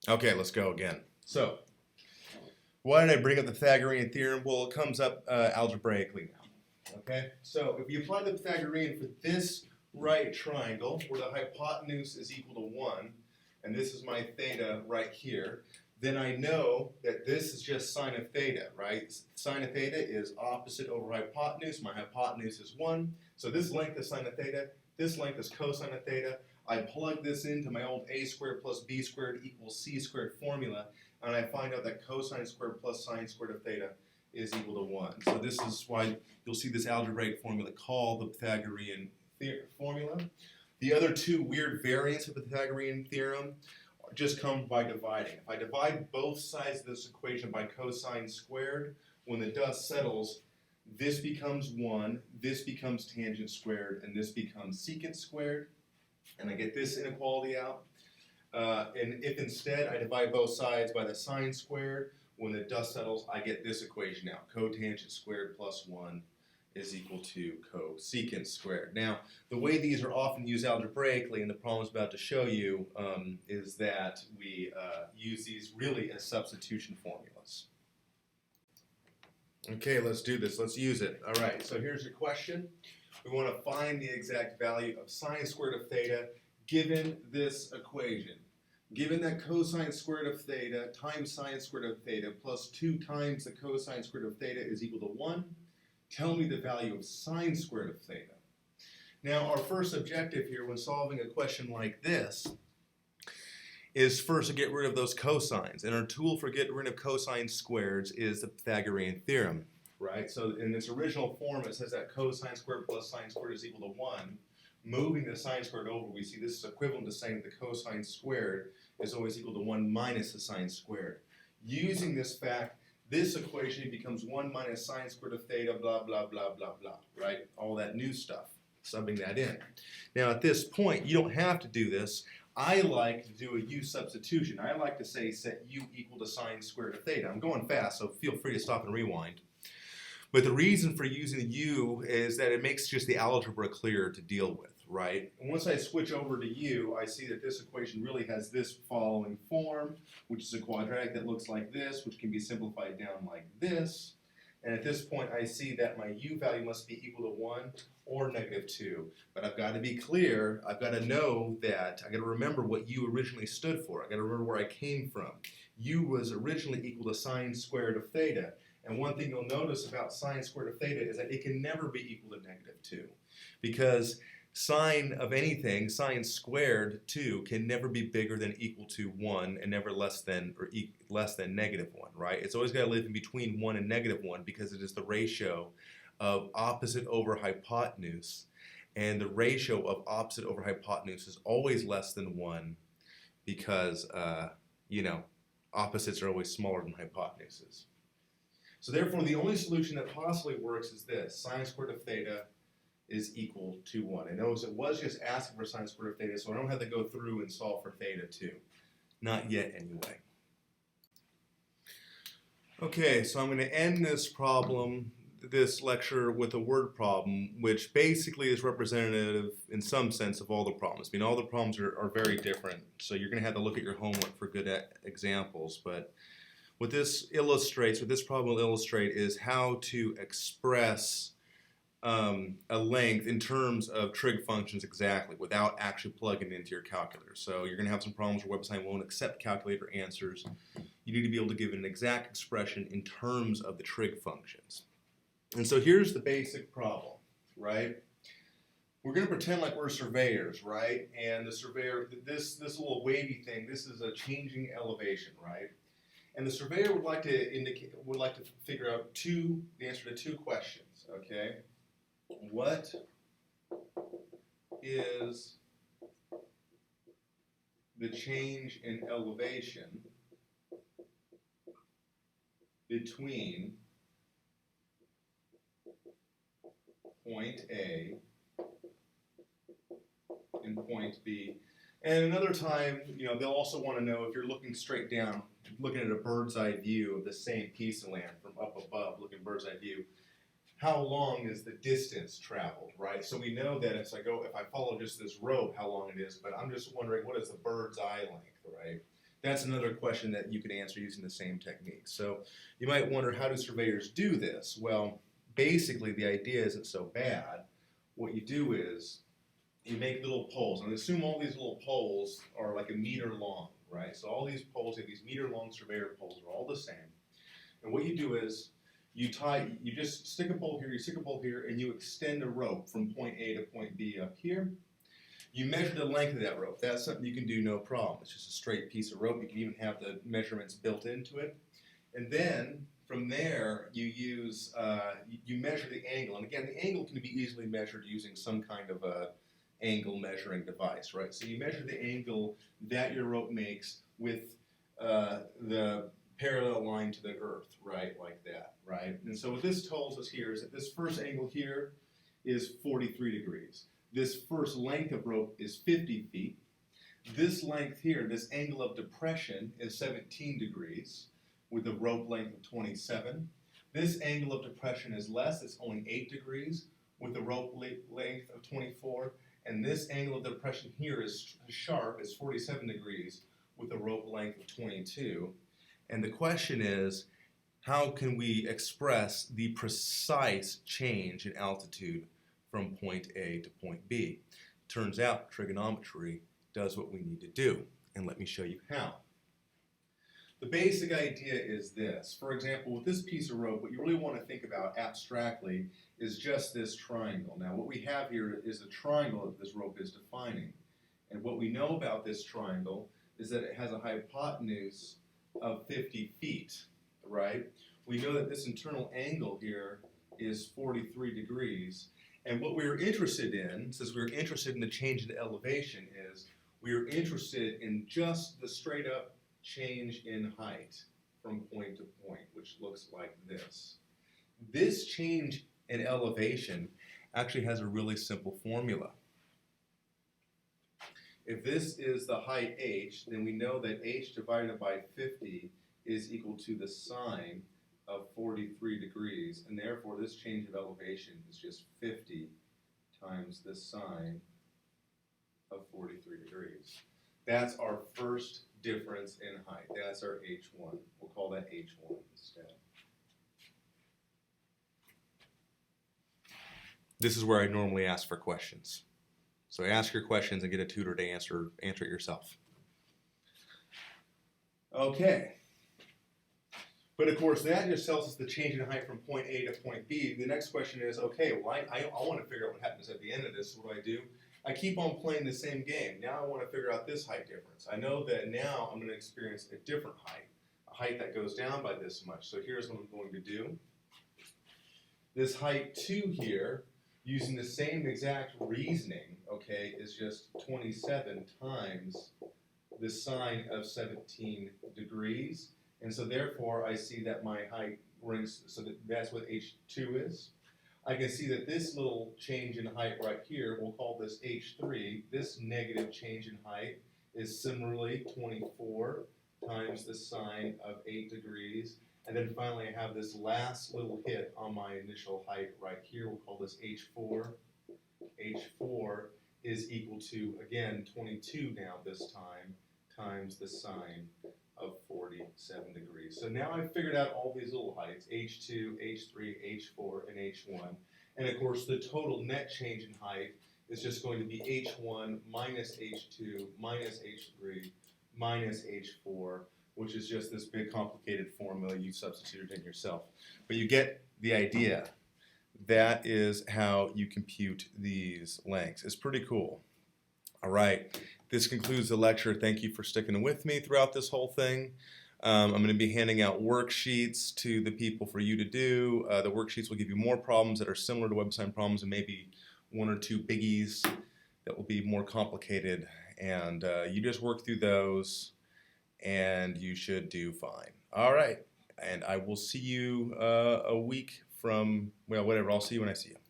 Okay, let's go again. So, why did I bring up the Pythagorean theorem? Well, it comes up algebraically now. Okay, so if you apply the Pythagorean for this right triangle, where the hypotenuse is equal to 1, and this is my theta right here, then I know that this is just sine of theta, right? Sine of theta is opposite over hypotenuse. My hypotenuse is 1. So this length is sine of theta. This length is cosine of theta. I plug this into my old a squared plus b squared equals c squared formula, and I find out that cosine squared plus sine squared of theta is equal to 1. So this is why you'll see this algebraic formula called the Pythagorean formula. The other two weird variants of the Pythagorean theorem just come by dividing. If I divide both sides of this equation by cosine squared, when the dust settles, this becomes 1, this becomes tangent squared, and this becomes secant squared. And I get this inequality out. And if instead I divide both sides by the sine squared, when the dust settles, I get this equation out. Cotangent squared plus 1 is equal to cosecant squared. Now, the way these are often used algebraically, and the problem I'm about to show you, is that we use these really as substitution formulas. Okay, let's do this. Let's use it. All right, so here's your question. We want to find the exact value of sine squared of theta given this equation. Given that cosine squared of theta times sine squared of theta plus 2 times the cosine squared of theta is equal to 1, tell me the value of sine squared of theta. Now, our first objective here when solving a question like this is first to get rid of those cosines. And our tool for getting rid of cosine squareds is the Pythagorean theorem, right? So in its original form, it says that cosine squared plus sine squared is equal to 1. Moving the sine squared over, we see this is equivalent to saying the cosine squared is always equal to 1 minus the sine squared. Using this fact, this equation becomes 1 minus sine squared of theta, blah, blah, blah, blah, blah, right? All that new stuff, subbing that in. Now at this point, you don't have to do this. I like to do a u substitution. I like to say set u equal to sine squared of theta. I'm going fast, so feel free to stop and rewind. But the reason for using u is that it makes just the algebra clearer to deal with, right? And once I switch over to u, I see that this equation really has this following form, which is a quadratic that looks like this, which can be simplified down like this. And at this point, I see that my u value must be equal to 1 or negative 2. But I've got to be clear. I've got to know that, I've got to remember what u originally stood for. I've got to remember where I came from. U was originally equal to sine squared of theta. And one thing you'll notice about sine squared of theta is that it can never be equal to negative 2. Because sine of anything, sine squared 2, can never be bigger than equal to 1 and never less than negative 1, right? It's always got to live in between 1 and negative 1 because it is the ratio of opposite over hypotenuse. And the ratio of opposite over hypotenuse is always less than 1 because, opposites are always smaller than hypotenuses. So therefore, the only solution that possibly works is this. Sine squared of theta is equal to 1. And notice it was just asking for sine squared of theta, so I don't have to go through and solve for theta too. Not yet, anyway. Okay, so I'm going to end this lecture with a word problem, which basically is representative in some sense of all the problems. I mean, all the problems are very different, so you're going to have to look at your homework for good examples. But what this problem will illustrate is how to express a length in terms of trig functions exactly without actually plugging it into your calculator. So you're going to have some problems where WebAssign won't accept calculator answers. You need to be able to give an exact expression in terms of the trig functions. And so here's the basic problem, right? We're going to pretend like we're surveyors, right? And the surveyor, this little wavy thing, this is a changing elevation, right? And the surveyor would like to figure out the answer to 2 questions, okay? What is the change in elevation between point A and point B? And another time, they'll also want to know if you're looking straight down, looking at a bird's eye view of the same piece of land from up above, looking bird's eye view, how long is the distance traveled, right? So we know that if I follow just this rope, how long it is, but I'm just wondering what is the bird's eye length, right? That's another question that you could answer using the same technique. So you might wonder, how do surveyors do this? Well, basically the idea isn't so bad. What you do is you make little poles, and assume all these little poles are like a meter long, right? So all these poles, these meter long surveyor poles are all the same. And what you do is you just stick a pole here, you stick a pole here, and you extend a rope from point A to point B up here. You measure the length of that rope. That's something you can do no problem. It's just a straight piece of rope. You can even have the measurements built into it. And then from there, you use, you measure the angle. And again, the angle can be easily measured using some kind of a angle measuring device, right? So you measure the angle that your rope makes with the parallel line to the earth, right? Like that, right? And so what this tells us here is that this first angle here is 43 degrees. This first length of rope is 50 feet. This length here, this angle of depression, is 17 degrees with a rope length of 27. This angle of depression is less, it's only 8 degrees with a rope length of 24. And this angle of depression here is sharp, it's 47 degrees with a rope length of 22. And the question is, how can we express the precise change in altitude from point A to point B? Turns out trigonometry does what we need to do, and let me show you how. The basic idea is this. For example, with this piece of rope, what you really want to think about abstractly is just this triangle. Now, what we have here is the triangle that this rope is defining. And what we know about this triangle is that it has a hypotenuse of 50 feet, right? We know that this internal angle here is 43 degrees. And what we're interested in, since we're interested in the change in elevation, is we're interested in just the straight up change in height from point to point, which looks like this. This change in elevation actually has a really simple formula. If this is the height h, then we know that h divided by 50 is equal to the sine of 43 degrees, and therefore this change of elevation is just 50 times the sine of 43 degrees. That's our first difference in height. That's our h1. We'll call that h1 instead. This is where I normally ask for questions. So ask your questions and get a tutor to answer it yourself. Okay. But of course, that just tells us the change in height from point A to point B. The next question is, okay, well, I want to figure out what happens at the end of this. So what do I do? I keep on playing the same game. Now I want to figure out this height difference. I know that now I'm going to experience a different height, a height that goes down by this much. So here's what I'm going to do. This height 2 here, using the same exact reasoning, okay, is just 27 times the sine of 17 degrees. And so therefore I see that my height rings, so that's what h2 is. I can see that this little change in height right here, we'll call this h3, this negative change in height is similarly 24 times the sine of 8 degrees. And then finally I have this last little hit on my initial height right here, we'll call this h4. h4 is equal to, again, 22 now this time, times the sine of 47 degrees. So now I've figured out all these little heights, h2, h3, h4, and h1. And of course the total net change in height is just going to be h1 minus h2 minus h3 minus h4, which is just this big complicated formula you substituted in yourself. But you get the idea. That is how you compute these lengths. It's pretty cool. All right, this concludes the lecture. Thank you for sticking with me throughout this whole thing. I'm going to be handing out worksheets to the people for you to do. The worksheets will give you more problems that are similar to web design problems and maybe 1 or 2 biggies that will be more complicated. And you just work through those and you should do fine. All right, and I will see you a week from, well, whatever. I'll see you when I see you.